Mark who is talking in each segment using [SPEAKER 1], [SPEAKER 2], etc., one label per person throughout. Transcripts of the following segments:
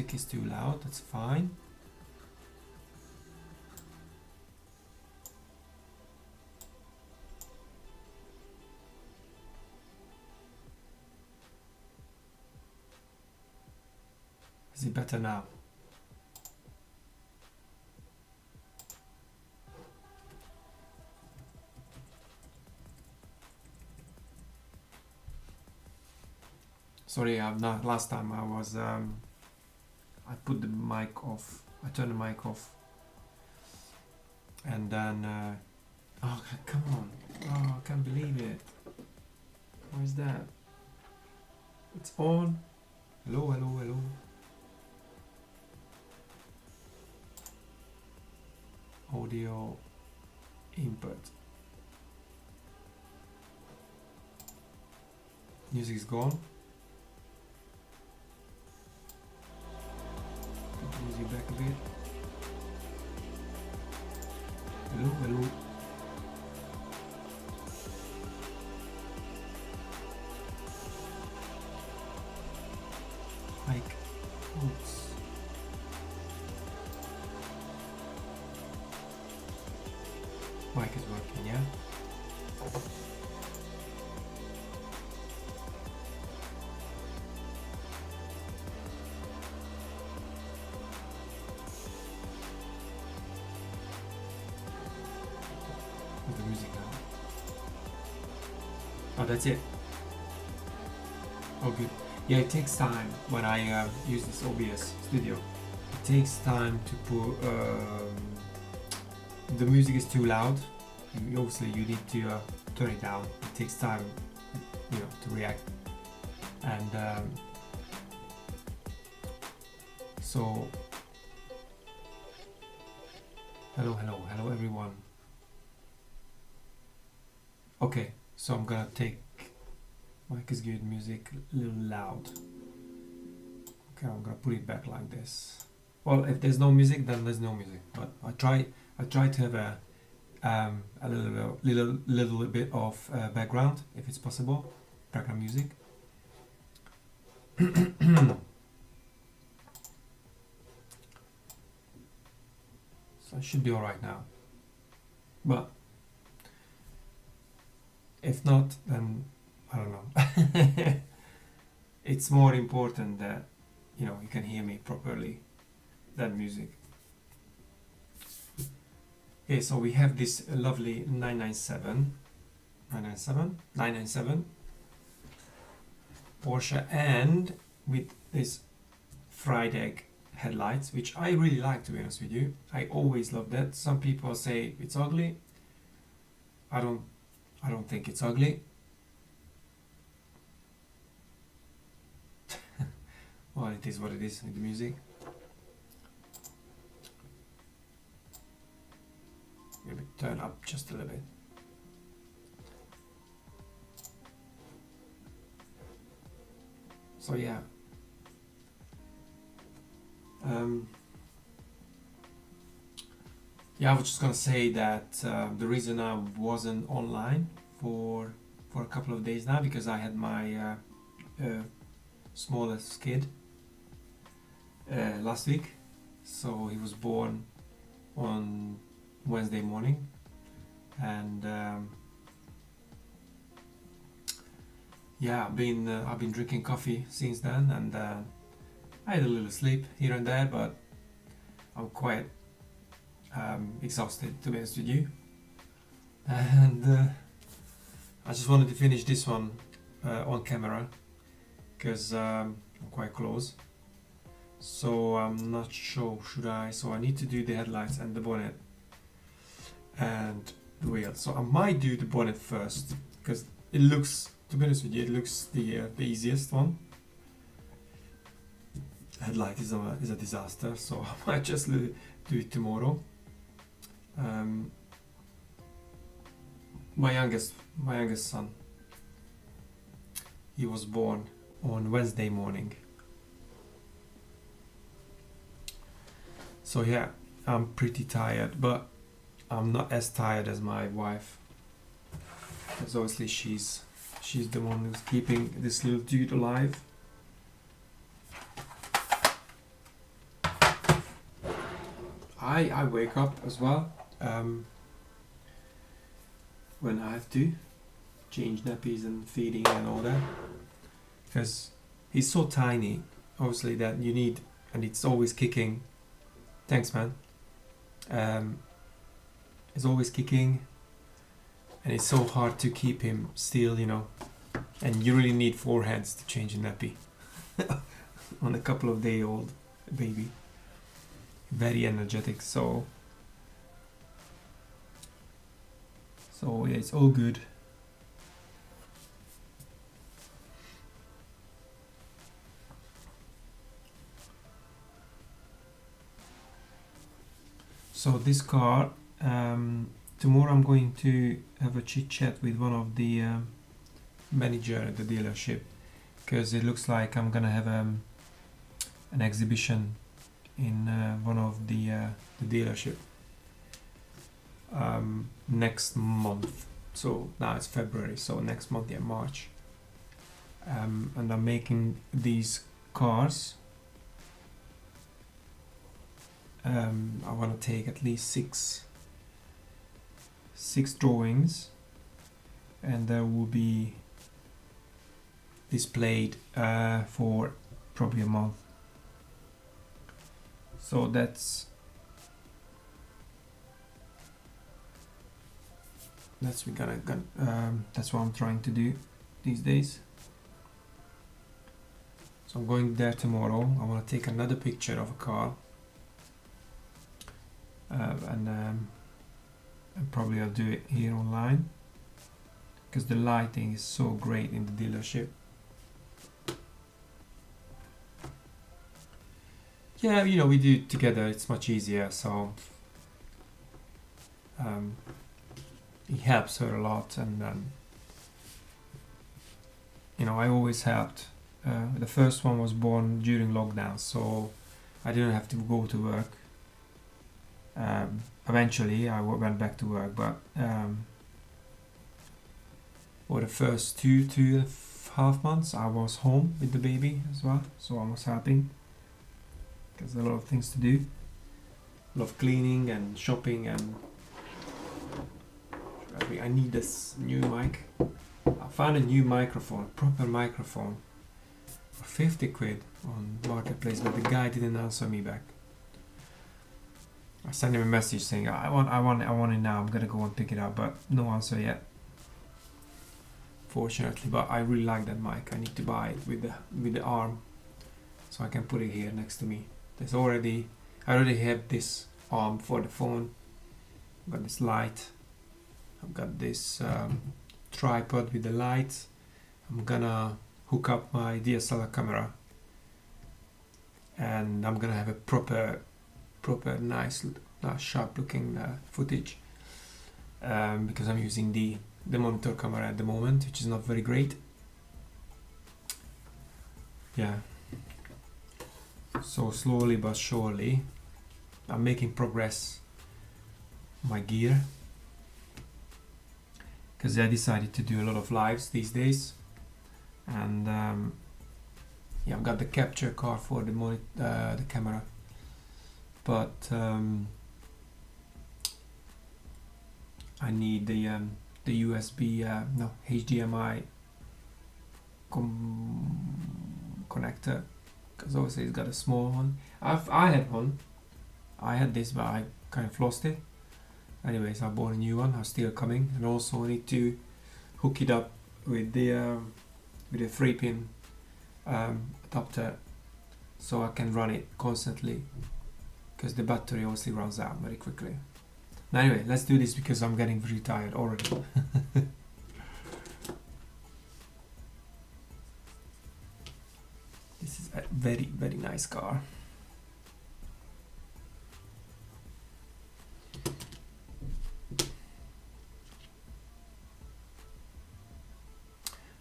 [SPEAKER 1] music is too loud, that's fine. Is it better now? Sorry, not last time I was I put the mic off. I turned the mic off, and then oh come on! Oh, I can't believe it. Why is that? It's on. Hello, hello, hello. Audio input. Music is gone. Put the music back a bit. Hello, hello. Hike. Oops. Mic is working, yeah? With the music now. Oh, that's it. Oh, good. Yeah, it takes time when I use this OBS Studio. It takes time to put. The music is too loud. Obviously, you need to turn it down. It takes time, you know, to react. And so, hello, hello, hello, everyone. Okay, so I'm gonna take. Mic is good, music a little loud. Okay, I'm gonna put it back like this. Well, if there's no music, then there's no music. But I try to have a little bit of background, if it's possible, background music. So I should be all right now. But if not, then I don't know. It's more important that you can hear me properly than music. Okay, so we have this lovely 997 Porsche, and with this fried egg headlights, which I really like, to be honest with you. I always love that. Some people say it's ugly. I don't think it's ugly. Well, it is what it is with the music. Maybe turn up just a little bit. So yeah. Yeah, I was just gonna say that the reason I wasn't online for a couple of days now, because I had my smallest kid last week. So he was born on Wednesday morning, and yeah, I've been drinking coffee since then, and I had a little sleep here and there, but I'm quite exhausted, to be honest with you, and I just wanted to finish this one on camera because I'm quite close. So I'm not sure, so I need to do the headlights and the bonnet and the wheel. So I might do the bonnet first, because it looks, to be honest with you, it looks the easiest one. Headlight is a disaster, so I might just do it tomorrow. My youngest son, he was born on Wednesday morning. So yeah, I'm pretty tired, but I'm not as tired as my wife, because obviously she's the one who's keeping this little dude alive. I wake up as well when I have to change nappies and feeding and all that, because he's so tiny, obviously, that you need, and it's always kicking. Thanks, man. It's always kicking, and it's so hard to keep him still, and you really need 4 hands to change a nappy on a couple of day old baby. Very energetic, so yeah, it's all good. So this car, tomorrow I'm going to have a chit chat with one of the manager at the dealership, because it looks like I'm gonna have an exhibition in one of the dealership next month. So now it's February, so next month, yeah, March. And I'm making these cars. I want to take at least six drawings, and there will be displayed for probably a month. So that's that's what I'm trying to do these days. So I'm going there tomorrow. I want to take another picture of a car, and probably I'll do it here online, because the lighting is so great in the dealership. Yeah, we do it together, it's much easier, so it helps her a lot, and I always helped. The first one was born during lockdown, so I didn't have to go to work. Eventually I went back to work, but for the first 2.5 months I was home with the baby as well, so I was helping, because a lot of things to do, a lot of cleaning and shopping, and I need this new mic. I found a new microphone, proper microphone, for 50 quid on Marketplace, but the guy didn't answer me back. I sent him a message saying I want it now, I'm gonna go and pick it up, but no answer yet, fortunately. But I really like that mic. I need to buy it with the arm, so I can put it here next to me. I already have this arm for the phone. I've got this light. I've got this tripod with the light. I'm gonna hook up my DSLR camera, and I'm gonna have a proper nice sharp looking footage, because I'm using the monitor camera at the moment, which is not very great. Yeah, so slowly but surely I'm making progress on my gear, because I decided to do a lot of lives these days, and I've got the capture card for the camera, but I need the USB HDMI connector, because obviously it's got a small one. I had this, but I kind of lost it. Anyways, I bought a new one. I'm still coming, and also I need to hook it up with the 3-pin adapter, so I can run it constantly, because the battery obviously runs out very quickly. Now anyway, let's do this, because I'm getting very tired already. This is a very, very nice car.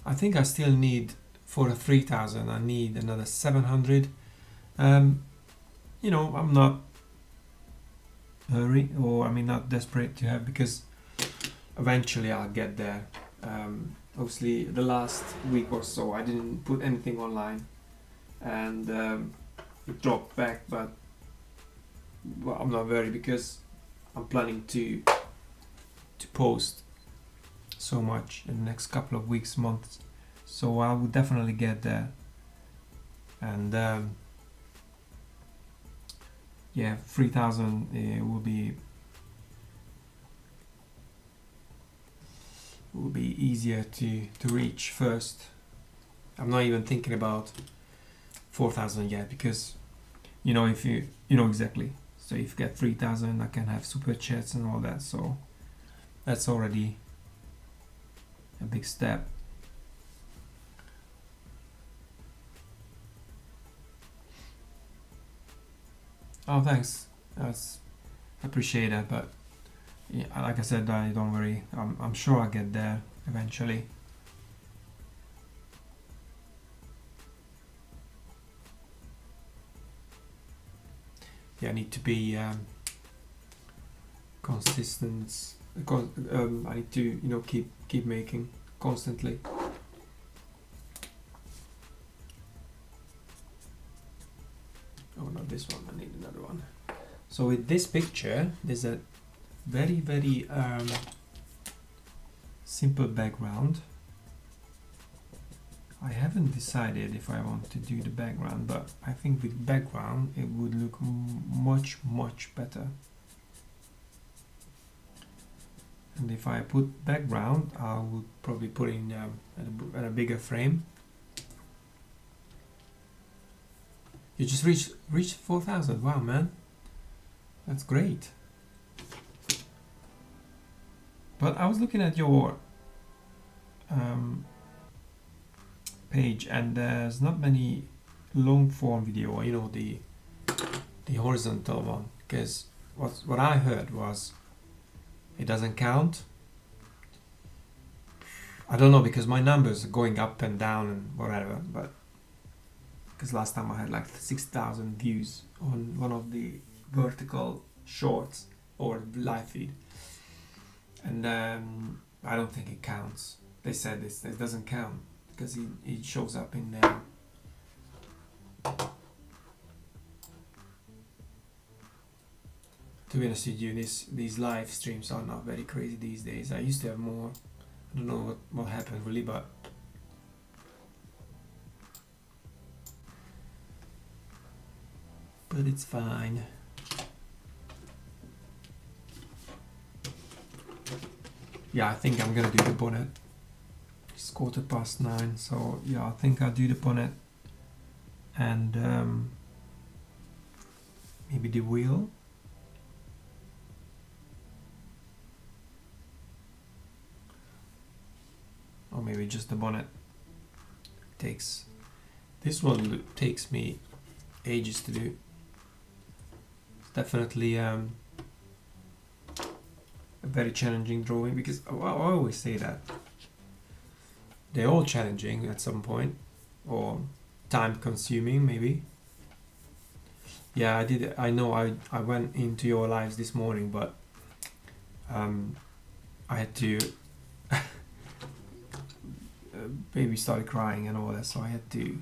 [SPEAKER 1] I think I still need, for a 3000, I need another 700. I'm not hurry, or not desperate to have, because eventually I'll get there. Obviously the last week or so I didn't put anything online, and it dropped back, but well, I'm not very, because I'm planning to post so much in the next couple of weeks, months. So I will definitely get there. And yeah, 3,000 will be easier to reach first. I'm not even thinking about 4,000 yet, because if you know exactly. So if you get 3,000, I can have super chats and all that. So that's already a big step. Oh, thanks. That's appreciated. But yeah, like I said, don't worry. I'm sure I'll get there eventually. Yeah, I need to be consistent. I need to keep making constantly. Oh, not this one. I need another one. So with this picture, there's a very, very simple background. I haven't decided if I want to do the background, but I think with background it would look much better. And if I put background, I would probably put in at a bigger frame. You just reached 4,000. Wow, man, that's great. But I was looking at your page, and there's not many long form video, the horizontal one, because what I heard was it doesn't count. I don't know, because my numbers are going up and down and whatever, but because last time I had like 6,000 views on one of the vertical shorts or live feed, and I don't think it counts. They said it doesn't count because it shows up in there. To be honest with you, these live streams are not very crazy these days. I used to have more. I don't know what happened really, but it's fine. Yeah, I think I'm gonna do the bonnet. It's 9:15, so yeah, I think I'll do the bonnet and maybe the wheel. Or maybe just the bonnet. This one takes me ages to do. It's definitely a very challenging drawing, because I always say that they're all challenging at some point, or time consuming maybe. Yeah, I know I went into your lives this morning, but I had to baby started crying and all that, so I had to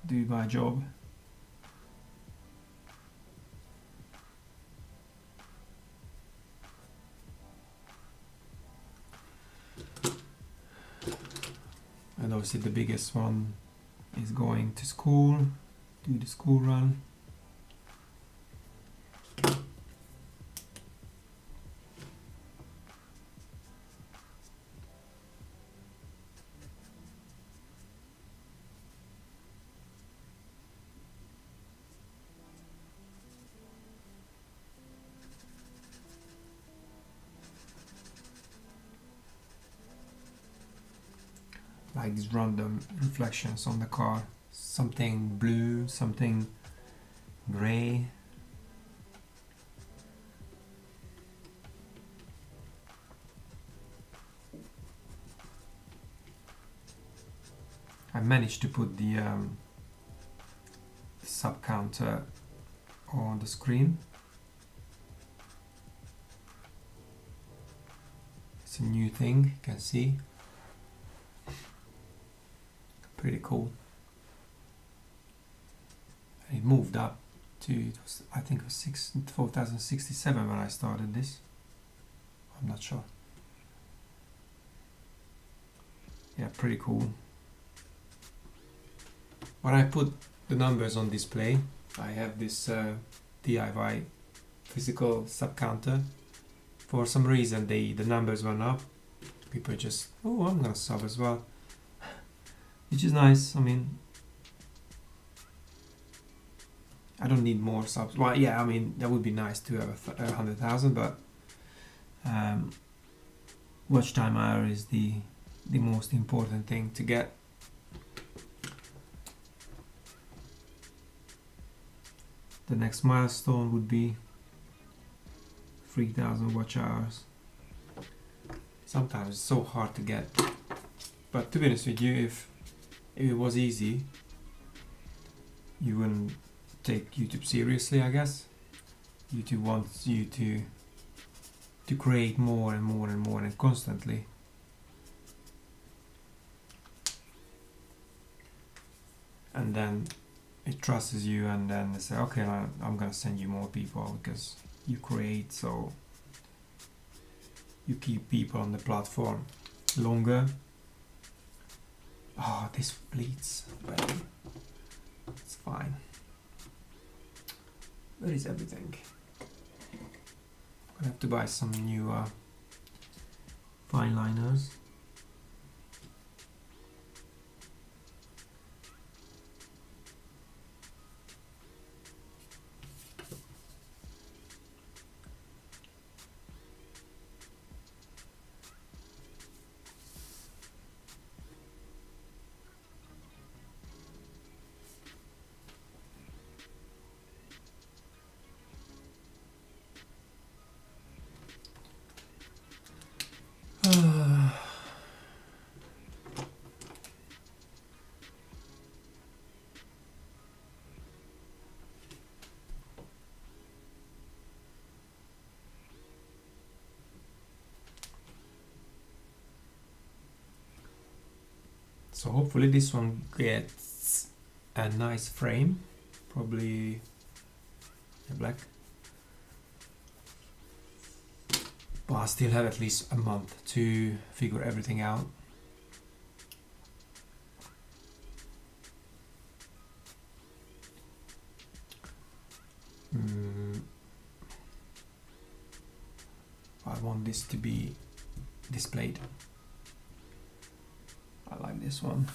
[SPEAKER 1] do my job. And obviously the biggest one is going to school, do the school run. Like these random reflections on the car, something blue, something gray. I managed to put the sub counter on the screen. It's a new thing, you can see. Pretty cool. And it moved up I think it was 4067 when I started this. I'm not sure. Yeah, pretty cool. When I put the numbers on display, I have this DIY physical sub counter. For some reason the numbers went up. People just, oh, I'm gonna sub as well, which is nice. I mean, I don't need more subs. Well, yeah, I mean, that would be nice to have 100,000, but watch time hour is the most important thing to get. The next milestone would be 3,000 watch hours. Sometimes it's so hard to get, but to be honest with you, if it was easy, you wouldn't take YouTube seriously, I guess. YouTube wants you to create more and more and more and constantly. And then it trusts you, and then they say, okay, I'm gonna send you more people because you create, so you keep people on the platform longer. Oh, this bleeds, but it's fine. Where is everything? I'm gonna have to buy some new fine liners. So hopefully this one gets a nice frame, probably black. But I still have at least a month to figure everything out. I want this to be displayed. I like this one.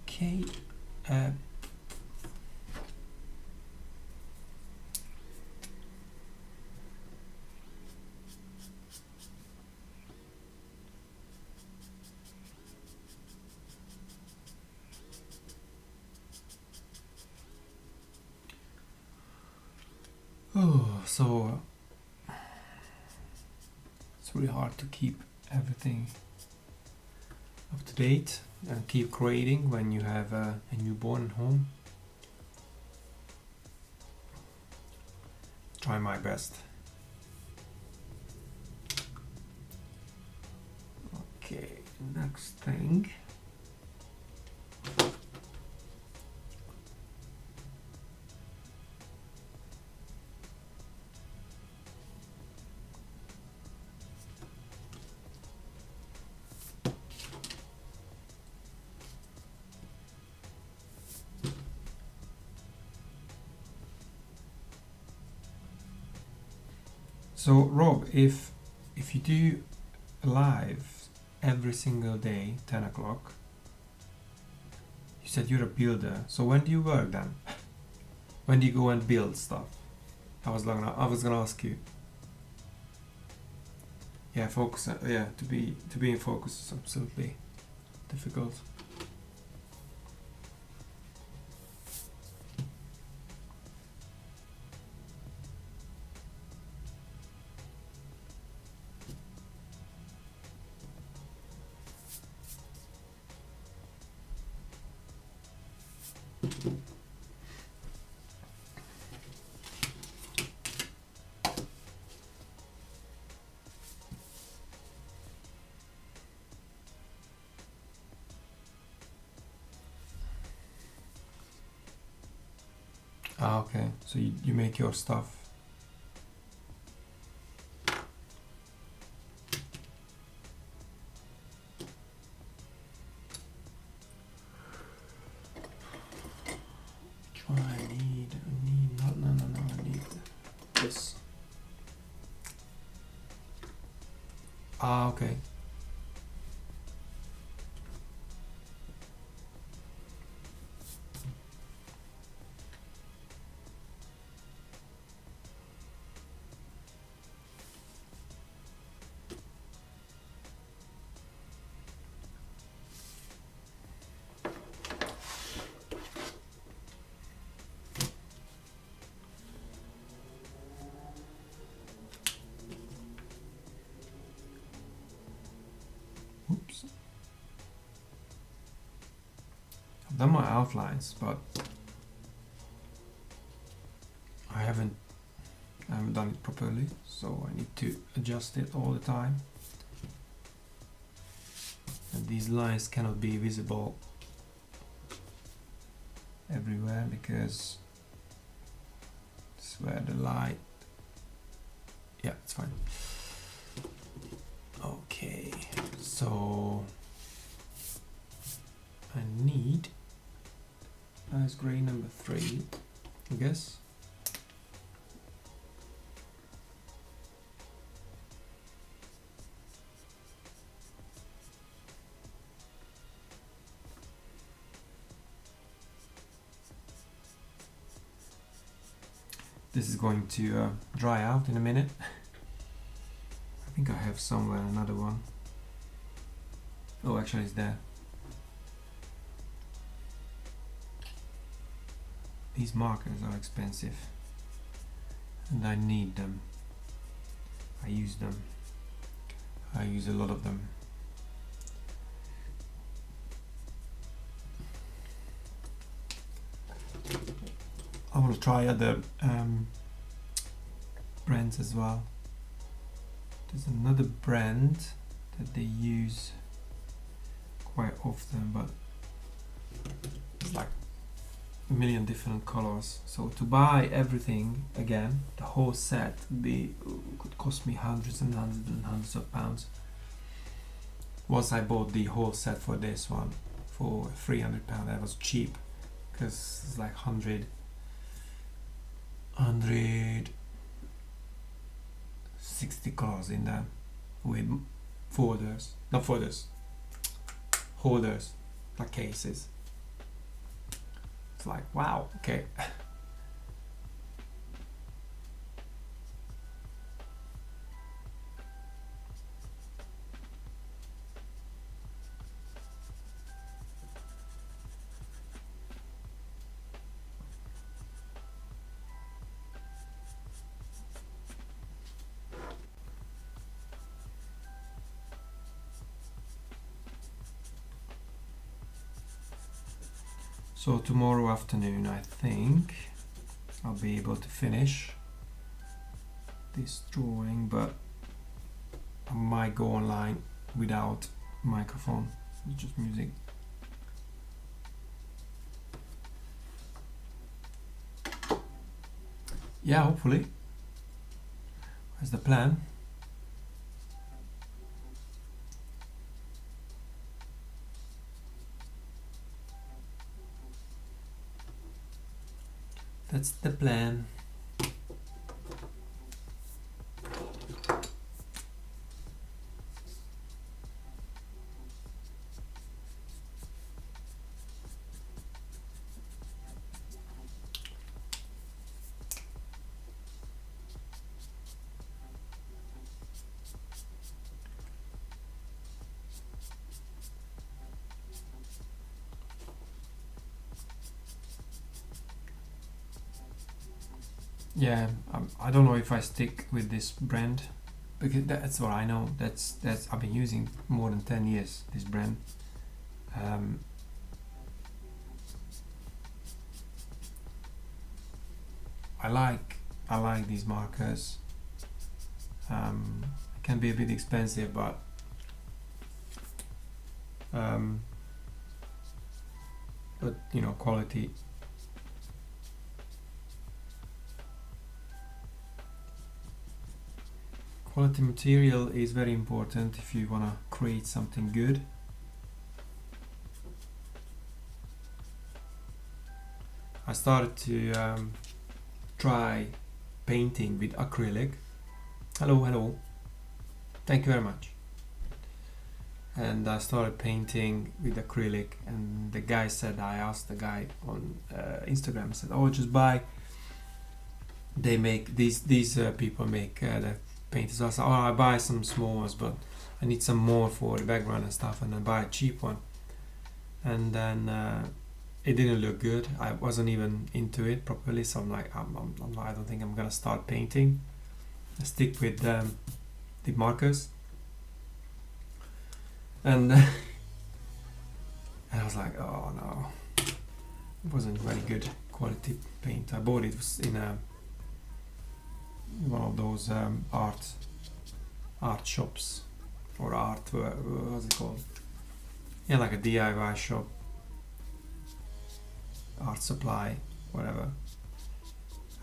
[SPEAKER 1] Okay. So it's really hard to keep everything up to date and keep creating when you have a newborn at home. Try my best. Okay, next thing. So Rob, if you do live every single day, 10 o'clock, you said you're a builder. So when do you work then? When do you go and build stuff? I was gonna ask you. Yeah, focus. Yeah, to be in focus is absolutely difficult. Okay, so you make your stuff. Which one I need? No, I need this. Okay. Oops. I've done my outlines, but I haven't done it properly, so I need to adjust it all the time. And these lines cannot be visible everywhere because it's where the light. Yeah, it's fine. Okay, so I need ice gray number 3, I guess. This is going to dry out in a minute. I think I have somewhere another one. Oh, actually it's there. These markers are expensive and I need them. I use them. I use a lot of them. I will try other brands as well. There's another brand that they use quite often, but it's like a million different colors. So to buy everything again, the whole set could cost me hundreds and hundreds and hundreds of pounds. Once I bought the whole set for this one for £300, that was cheap because it's like 160 colors in there with holders, like cases. It's like, wow, okay. So tomorrow afternoon I think I'll be able to finish this drawing, but I might go online without microphone, just music. Yeah, hopefully. That's the plan. That's the plan. Yeah, I don't know if I stick with this brand because that's what I know. That's I've been using more than 10 years this brand. I like these markers. It can be a bit expensive, but you know, quality Quality material is very important if you want to create something good. I started to try painting with acrylic. Hello. Thank you very much. And I started painting with acrylic, and the guy said, I asked the guy on Instagram, said, oh, just buy, they make these people make the paint. So I said, oh, I buy some small ones, but I need some more for the background and stuff, and I buy a cheap one. And then it didn't look good. I wasn't even into it properly, so I'm like, I don't think I'm gonna start painting. I stick with the markers. And and I was like, oh no, it wasn't very good quality paint. I bought it in one of those art shops, or what's it called? Yeah, like a DIY shop, art supply, whatever.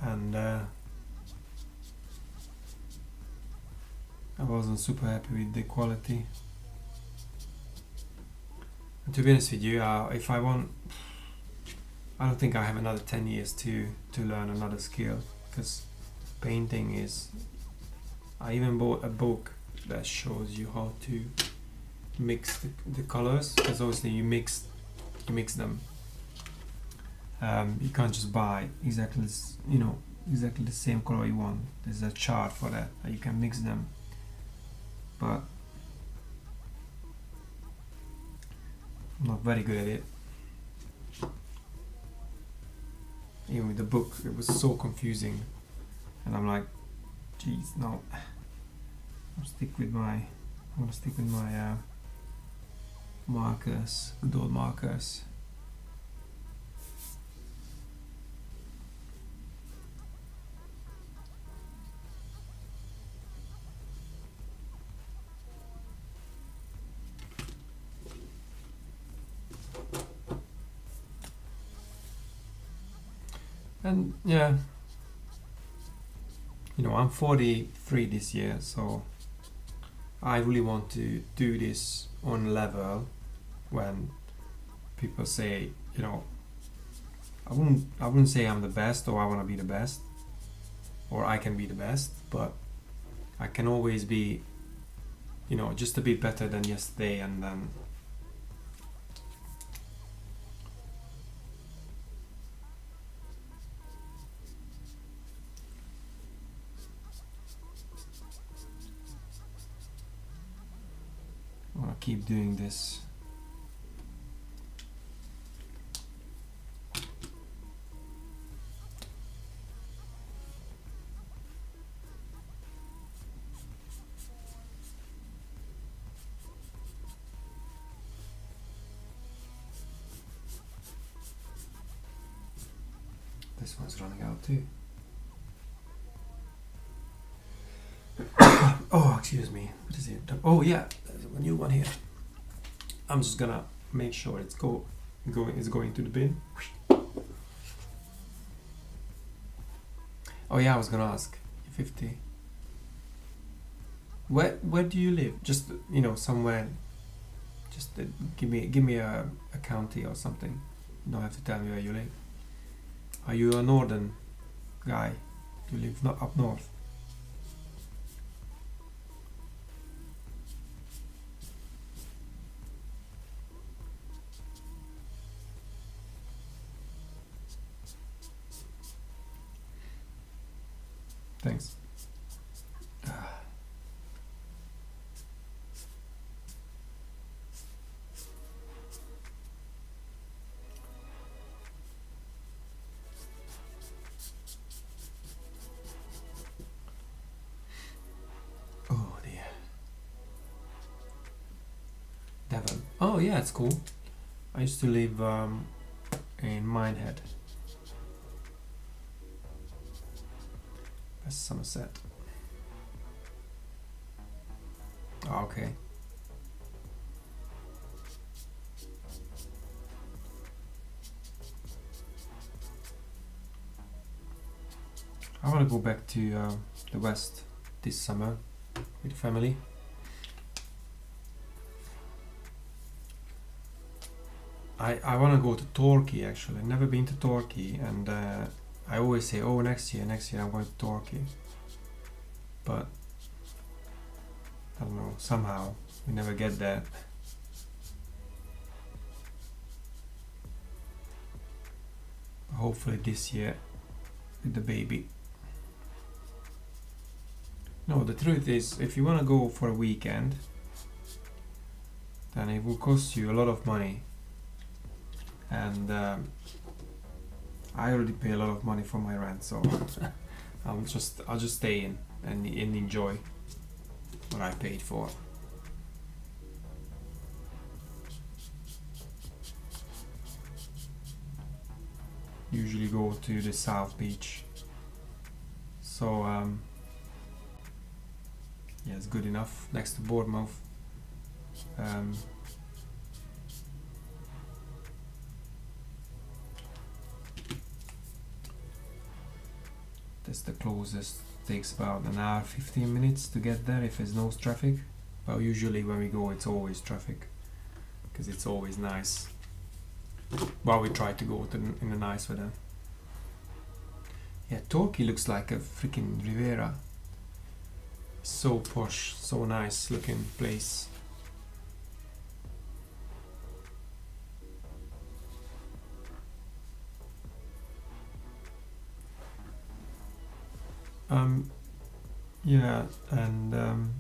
[SPEAKER 1] And I wasn't super happy with the quality. And to be honest with you, if I want, I don't think I have another 10 years to learn another skill, because painting is, I even bought a book that shows you how to mix the colors, because obviously you mix them. You can't just buy exactly the same color you want. There's a chart for that. You can mix them, but I'm not very good at it. Even with the book, it was so confusing, and I'm like, geez, no. I'm gonna stick with my markers, good old markers. And yeah, I'm 43 this year, so I really want to do this on level when people say, I wouldn't say I'm the best, or I want to be the best, or I can be the best, but I can always be, just a bit better than yesterday, and then I want to keep doing this. This one's running out too. Oh, excuse me. What is it? Oh yeah, there's a new one here. I'm just gonna make sure it's going to the bin. Oh yeah, I was gonna ask. 50. Where do you live? Just somewhere. Just give me a county or something. You don't have to tell me where you live. Are you a northern guy? Do you live not up north? Thanks. Oh dear. Devon. Oh yeah, it's cool. I used to live in Minehead. That's Somerset. Oh, okay. I want to go back to the west this summer. with family. I want to go to Turkey actually. I've never been to Turkey, and I always say, oh, next year I'm going to Turkey. But I don't know, somehow we never get there. Hopefully this year with the baby. No, the truth is, if you want to go for a weekend, then it will cost you a lot of money. And I already pay a lot of money for my rent, so I'll just stay in and enjoy what I paid for. Usually go to the South Beach, so yeah, it's good enough next to Bournemouth. That's the closest. Takes about an hour 15 minutes to get there if there's no traffic, but usually when we go it's always traffic because it's always nice. Well, we try to go to in the nice weather. Yeah, Turkey looks like a freaking Riviera. So posh, so nice looking place. Yeah, and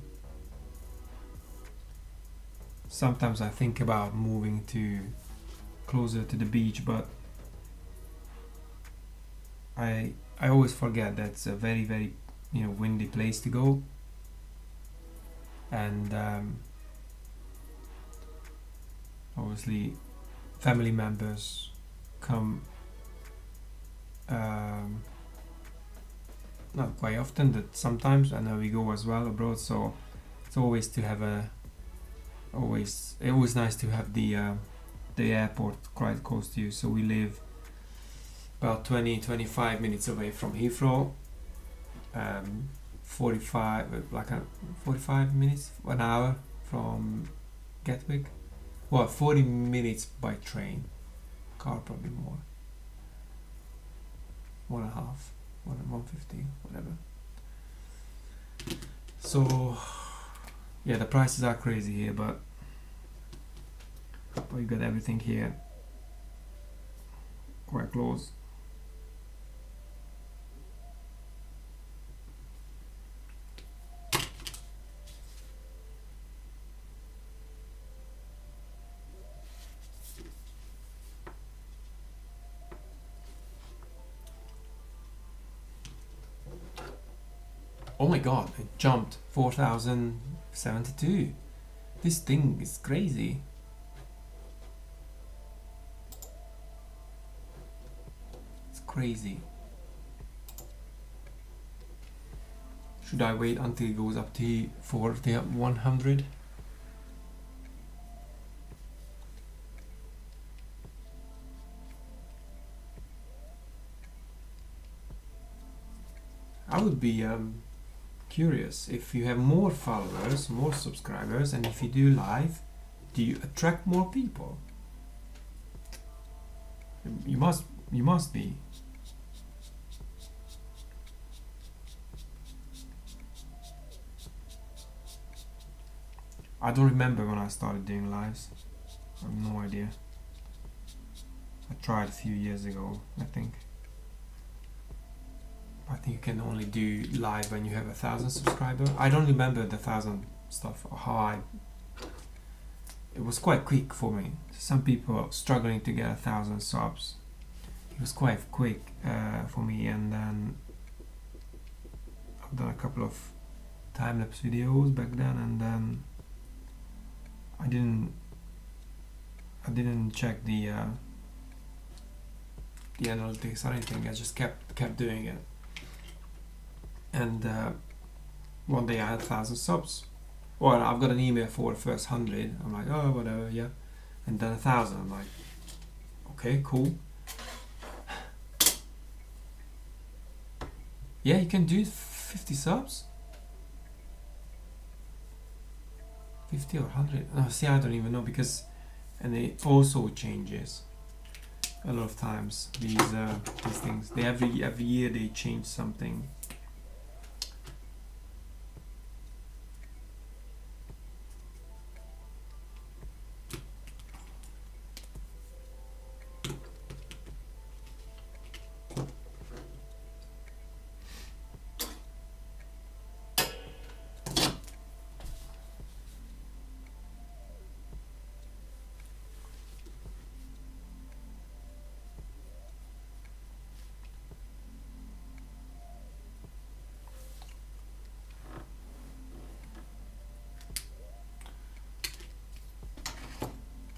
[SPEAKER 1] sometimes I think about moving to closer to the beach, but I always forget that's a very, very, windy place to go, and obviously family members come not quite often, but sometimes I know we go as well abroad, so it's always to have always nice to have the airport quite close to you. So we live about 20-25 minutes away from Heathrow, 45 minutes, an hour from Gatwick. Well, 40 minutes by train, car probably more, 1.5, 150, whatever. So yeah, the prices are crazy here, but you got everything here quite close. Oh my god, it jumped 4072. This thing is crazy. It's crazy. Should I wait until it goes up to 100? I would be curious if you have more followers, more subscribers, and if you do live, do you attract more people? You must be. I don't remember when I started doing lives. I have no idea. I tried a few years ago, I think. I think you can only do live when you have 1,000 subscribers. I don't remember the 1,000 stuff or how it was quite quick for me. Some people are struggling to get 1,000 subs. It was quite quick for me, and then I've done a couple of time-lapse videos back then, and then I didn't check the analytics or anything. I just kept doing it. And one day I had 1,000 subs. Well, I've got an email for the first 100. I'm like, oh, whatever, yeah. And then 1,000. I'm like, okay, cool. Yeah, you can do 50 subs. 50 or 100. No, see, I don't even know, because and it also changes a lot of times. These things, they every year they change something.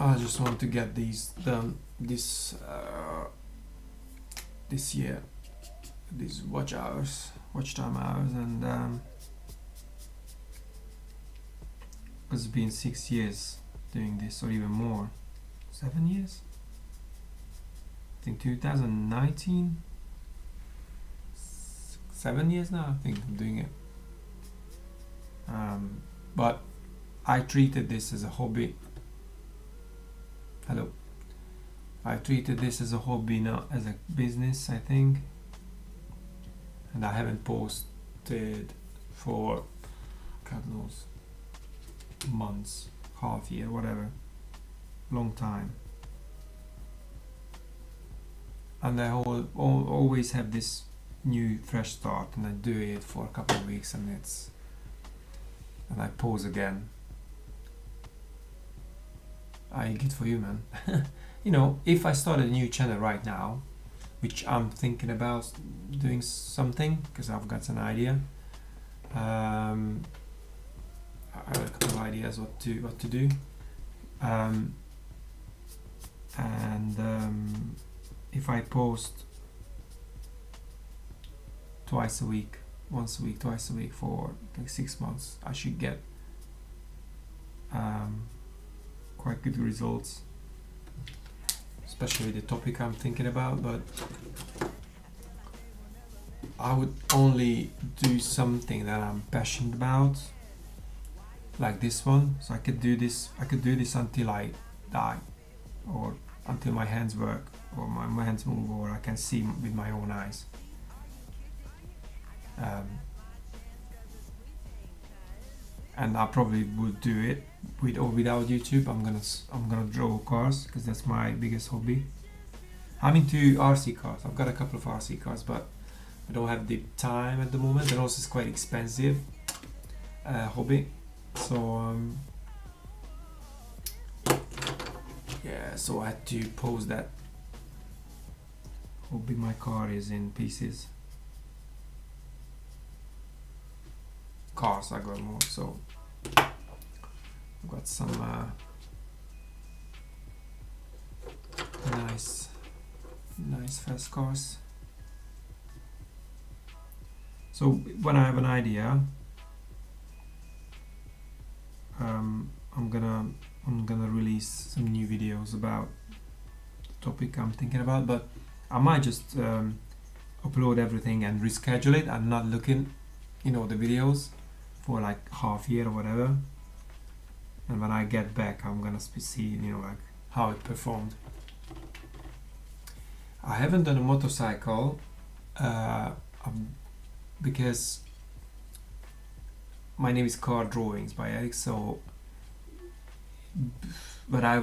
[SPEAKER 1] I just want to get these done this year, these watch time hours, and it's been 6 years doing this, or even more, 7 years. I think 2019, 7 years now. I think I'm doing it. But I treated this as a hobby. Hello. I treated this as a hobby, not as a business, I think. And I haven't posted for, God knows, months, half year, whatever. Long time. And I always have this new fresh start, and I do it for a couple of weeks, and I pause again. Good for you, man. You know, if I started a new channel right now, which I'm thinking about doing something, because I've got an idea. I have a couple of ideas what to do. If I post twice a week, once a week, twice a week for like 6 months, I should get quite good results, especially the topic I'm thinking about. But I would only do something that I'm passionate about, like this one. So I could do this until I die, or until my hands work, or my hands move, or I can see with my own eyes. And I probably would do it with or without YouTube. I'm gonna draw cars, because that's my biggest hobby. I'm into RC cars. I've got a couple of RC cars, but I don't have the time at the moment, and also it's quite expensive hobby. So yeah, so I had to pause that hobby. My car is in pieces. Cars I got more, so I've got some nice fast cars. So when I have an idea, I'm gonna release some new videos about the topic I'm thinking about, but I might just upload everything and reschedule it and not looking, the videos for like half year or whatever, and when I get back I'm gonna see like how it performed. I haven't done a motorcycle because my name is Car Drawings by Eric, so but I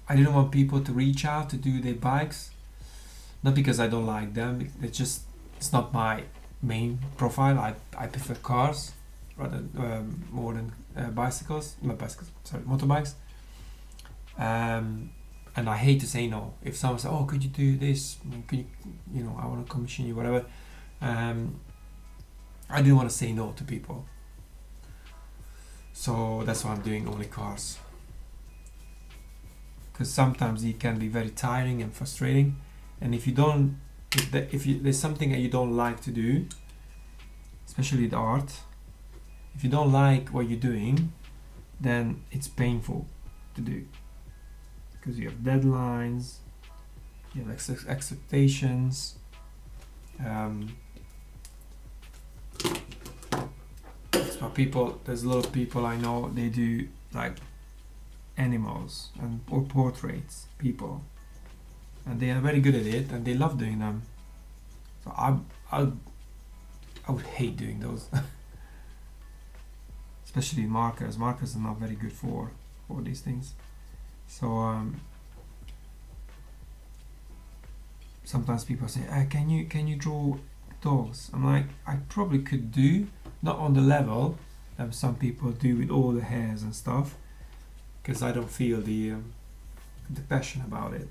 [SPEAKER 1] didn't want people to reach out to do their bikes, not because I don't like them, it's not my main profile. I prefer cars rather more than motorbikes. And I hate to say no. If someone says, "Oh, could you do this? Could you, I want to commission you, whatever." I didn't want to say no to people, so that's why I'm doing only cars. Because sometimes it can be very tiring and frustrating, and if there's something that you don't like to do, especially the art, if you don't like what you're doing, then it's painful to do, because you have deadlines, you have expectations. That's People, there's a lot of people I know, they do like animals and or portraits people, and they are very good at it and they love doing them. So I would hate doing those. Especially markers. Markers are not very good for these things. So sometimes people say, can you draw dogs? I'm like, I probably could do, not on the level that some people do with all the hairs and stuff, because I don't feel the passion about it.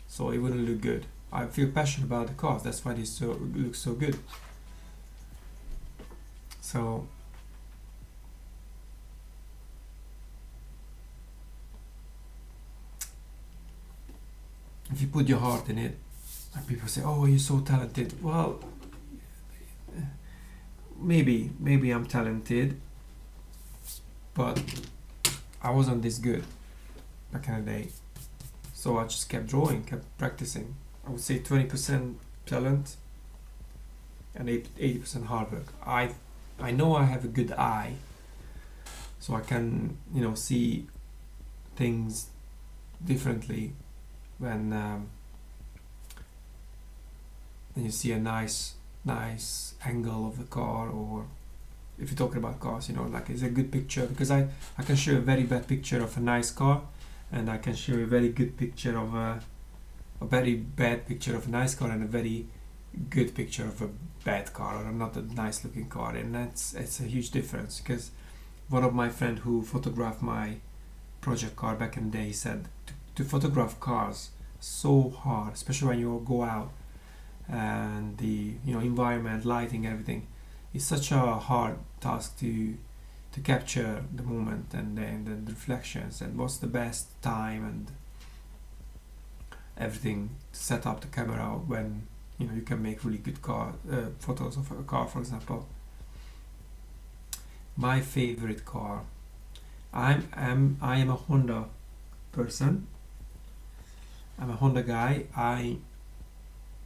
[SPEAKER 1] So it wouldn't look good. I feel passionate about the cars. That's why this looks so good. So if you put your heart in it, and people say, "Oh, you're so talented." Well, maybe I'm talented, but I wasn't this good back in the day. So I just kept drawing, kept practicing. I would say 20% talent and 80% hard work. I know I have a good eye, so I can, see things differently when you see a nice angle of the car, or if you're talking about cars, like it's a good picture, because I can show a very bad picture of a nice car, and I can show a very good picture of a very bad picture of a nice car, and a very good picture of a bad car or not a nice looking car. And it's a huge difference, because one of my friend who photographed my project car back in the day said to photograph cars so hard, especially when you go out and the environment, lighting, everything. It's such a hard task to capture the moment and the reflections and what's the best time and everything to set up the camera when you can make really good photos of a car, for example. My favorite car, I am a Honda person. I'm a Honda guy. I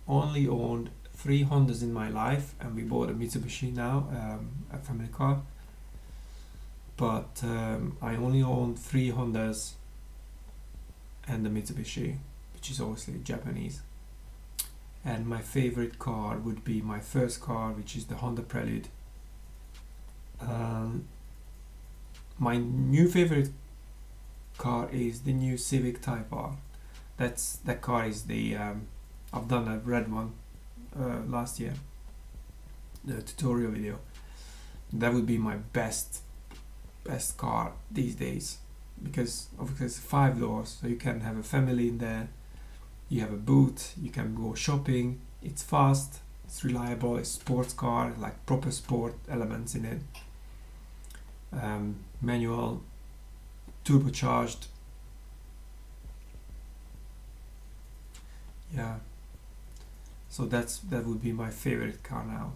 [SPEAKER 1] only owned 3 Hondas in my life, and we bought a Mitsubishi now, a family car. But I only own 3 Hondas and the Mitsubishi, which is obviously Japanese. And my favorite car would be my first car, which is the Honda Prelude. My new favorite car is the new Civic Type R. That car is the I've done a red one last year, the tutorial video. That would be my best car these days, because obviously it's 5 doors, so you can have a family in there. You have a boot, you can go shopping. It's fast, it's reliable, it's sports car, like proper sport elements in it. Manual, turbocharged. Yeah. So that would be my favorite car now.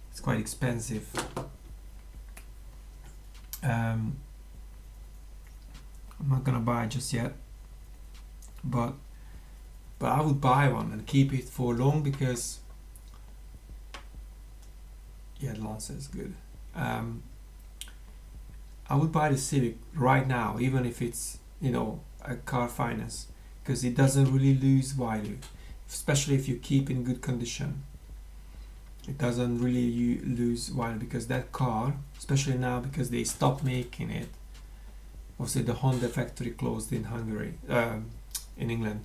[SPEAKER 1] It's quite expensive. I'm not gonna buy it just yet, but I would buy one and keep it for long, because the Lancer is good. I would buy the Civic right now, even if it's a car finance, because it doesn't really lose value, especially if you keep in good condition. It doesn't really lose value, because that car, especially now because they stopped making it. Obviously the Honda factory closed in Hungary, in England,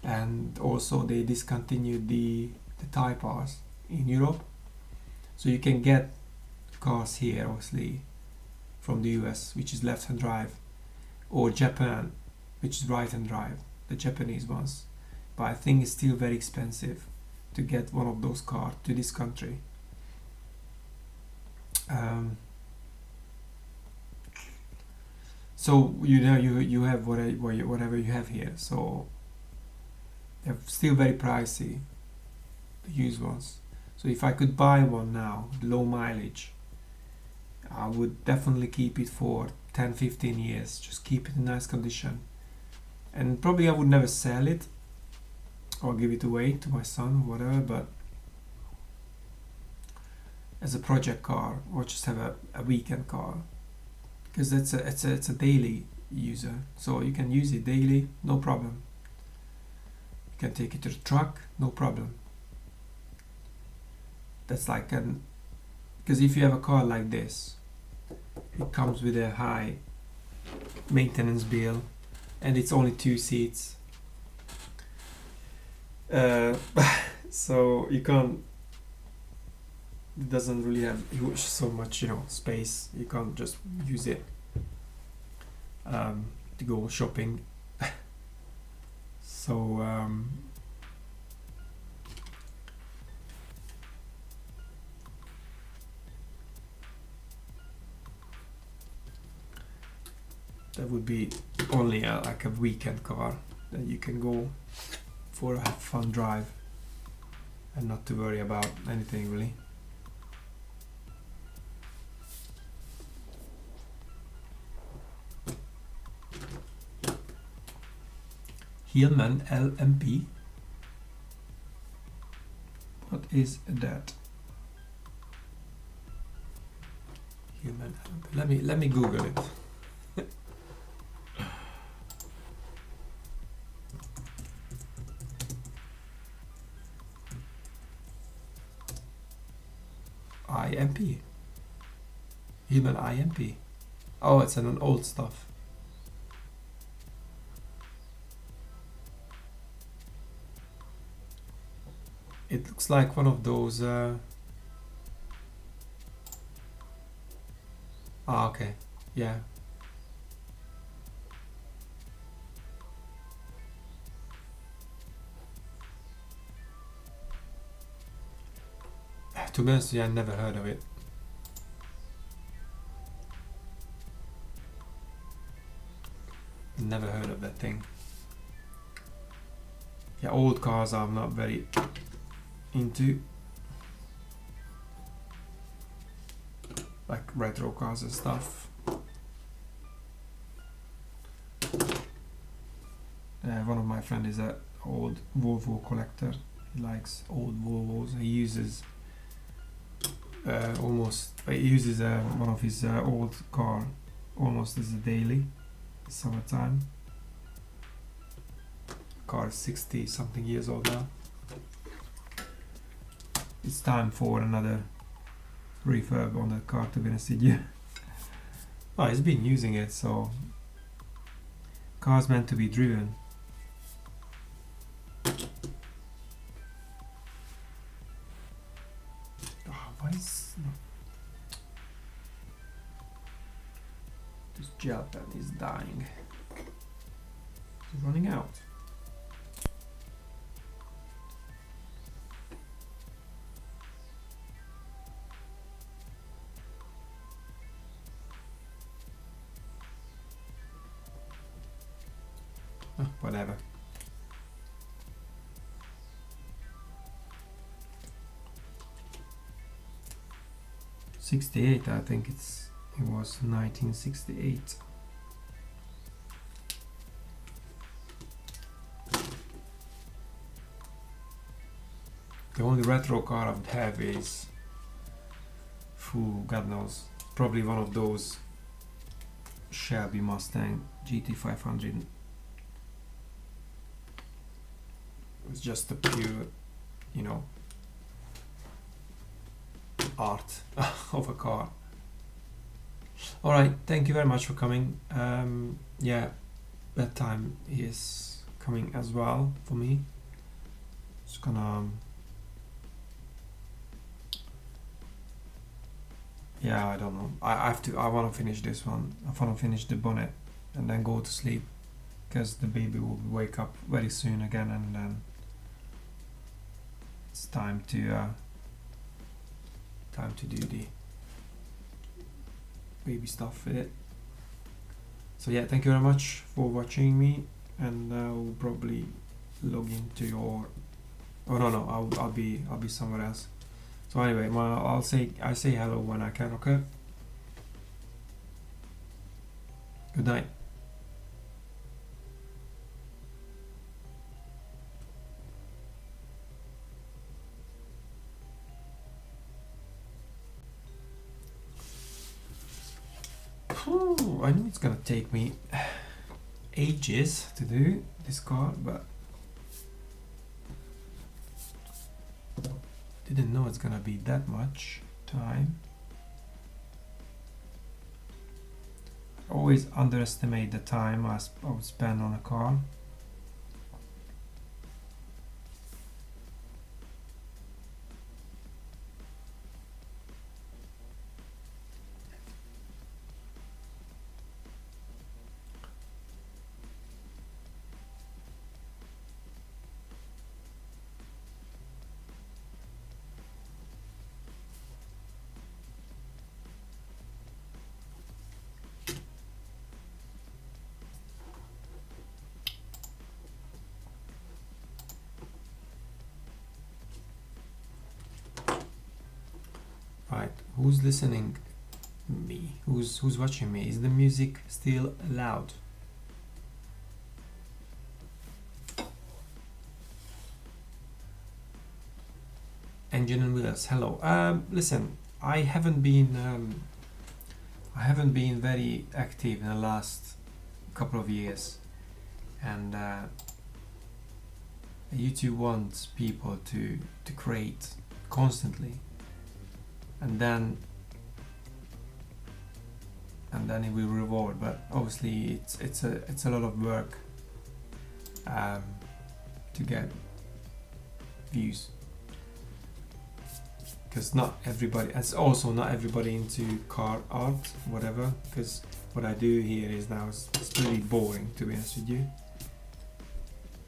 [SPEAKER 1] and also they discontinued the Type R's in Europe. So you can get cars here obviously from the US, which is left-hand drive, or Japan, which is right-hand drive, the Japanese ones. But I think it's still very expensive to get one of those cars to this country. So you have whatever you have here. So they're still very pricey, the used ones. So if I could buy one now, low mileage, I would definitely keep it for 10-15 years. Just keep it in nice condition. And probably I would never sell it or give it away to my son or whatever, but as a project car or just have a weekend car, because it's a daily user, so you can use it daily, no problem. You can take it to the truck, no problem. That's like an, because if you have a car like this, it comes with a high maintenance bill, and it's only 2 seats. So you can't. It doesn't really have so much, space. You can't just use it to go shopping. So that would be only like a weekend car that you can go for a fun drive and not to worry about anything really. Hillman LMP. What is that? Hillman LMP. Let me Google it. IMP. Hillman IMP. Oh, it's an old stuff. It looks like one of those. Okay, yeah. To be honest, I never heard of it. Never heard of that thing. Yeah, old cars I'm not very into, like retro cars and stuff. One of my friends is an old Volvo collector. He likes old Volvos. He uses one of his old car almost as a daily. Summertime. Car is 60 something years old now. It's time for another refurb on the car, to be honest with you. Oh, he's been using it, so car's meant to be driven. Oh, why is this gel pen is dying? It's running out. Oh, whatever. '68, I think it was 1968. The only retro car I would have is, God knows, probably one of those Shelby Mustang GT500. It's just a pure, art of a car. Alright, thank you very much for coming. Yeah, bedtime is coming as well for me. Just gonna I don't know. I wanna finish this one. I wanna finish the bonnet and then go to sleep, because the baby will wake up very soon again, and then it's time to do the baby stuff with it. So yeah, thank you very much for watching me, and I'll probably log into your. Oh no, I'll be somewhere else. So anyway, I say hello when I can. Okay. Good night. Ooh, I know it's gonna take me ages to do this car, but didn't know it's gonna be that much time. I always underestimate the time I would spend on a car. Right, who's listening me? Who's watching me? Is the music still loud? Engine and wheels. Hello. Listen, I haven't been very active in the last couple of years, and YouTube wants people to create constantly, and then it will reward. But obviously, it's a lot of work to get views, because not everybody, it's also not everybody into car art, whatever, because what I do here is now it's pretty boring, to be honest with you,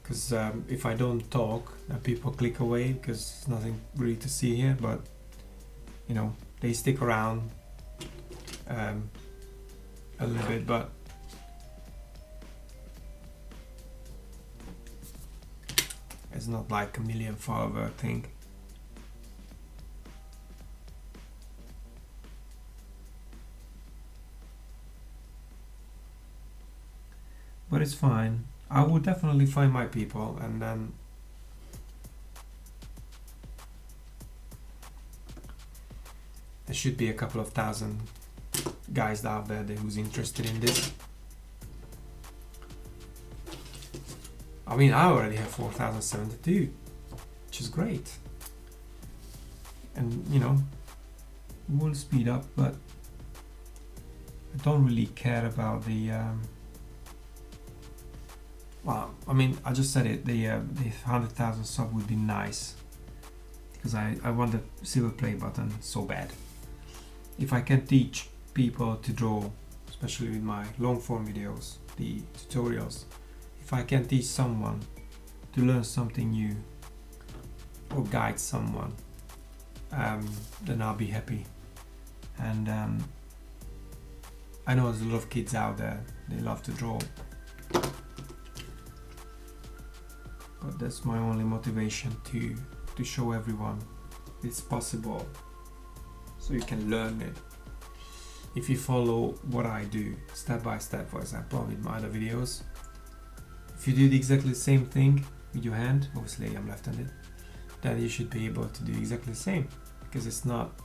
[SPEAKER 1] because if I don't talk, people click away because there's nothing really to see here, but you know, they stick around a little bit, but it's not like a million follower thing. But it's fine. I will definitely find my people, and then there should be a couple of thousand guys out there who's interested in this. I mean, I already have 4,072, which is great. And you know, we'll speed up, but I don't really care about the well, I mean, I just said it, the 100,000 sub would be nice, because I want the silver play button so bad. If I can teach people to draw, especially with my long form videos, the tutorials, if I can teach someone to learn something new or guide someone, then I'll be happy. And I know there's a lot of kids out there, they love to draw, but that's my only motivation, to show everyone it's possible, so you can learn it. If you follow what I do step by step, for example, with my other videos, if you do exactly the same thing with your hand, obviously I'm left-handed, then you should be able to do exactly the same, because it's not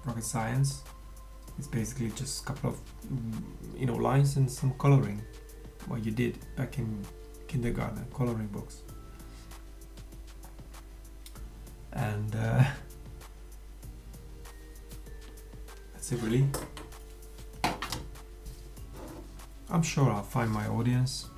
[SPEAKER 1] rocket science. It's basically just a couple of lines and some coloring, what you did back in kindergarten, coloring books. And that's it really. I'm sure I'll find my audience.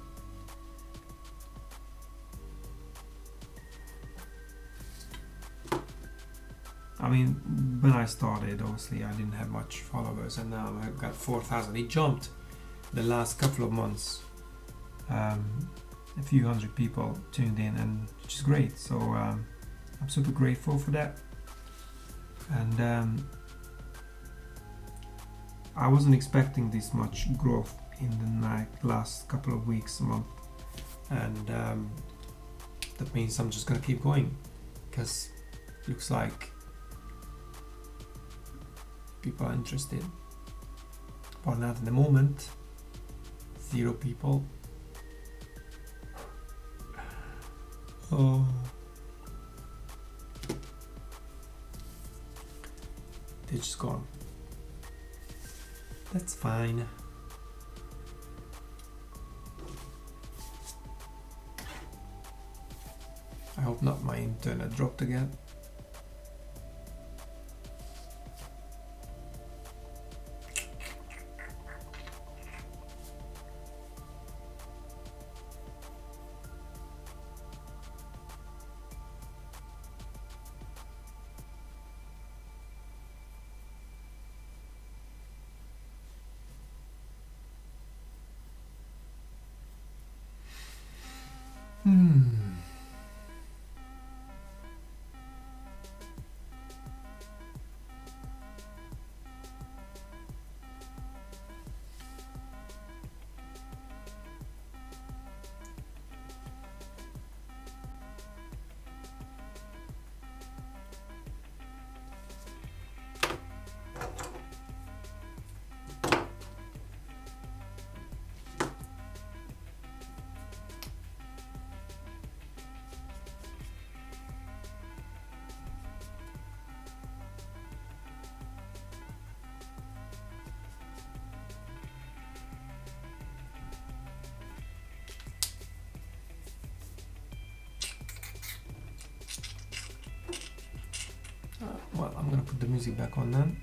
[SPEAKER 1] I mean, when I started, obviously I didn't have much followers, and now I've got 4,000. It jumped the last couple of months. A few hundred people tuned in, and which is great. So I'm super grateful for that. And I wasn't expecting this much growth in the last couple of weeks, a month, and that means I'm just gonna keep going, because it looks like people are interested. But not at the moment, 0 people. Oh, they're just gone. That's fine. I hope not my internet dropped again. Well, I'm gonna put the music back on then.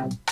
[SPEAKER 1] Bye.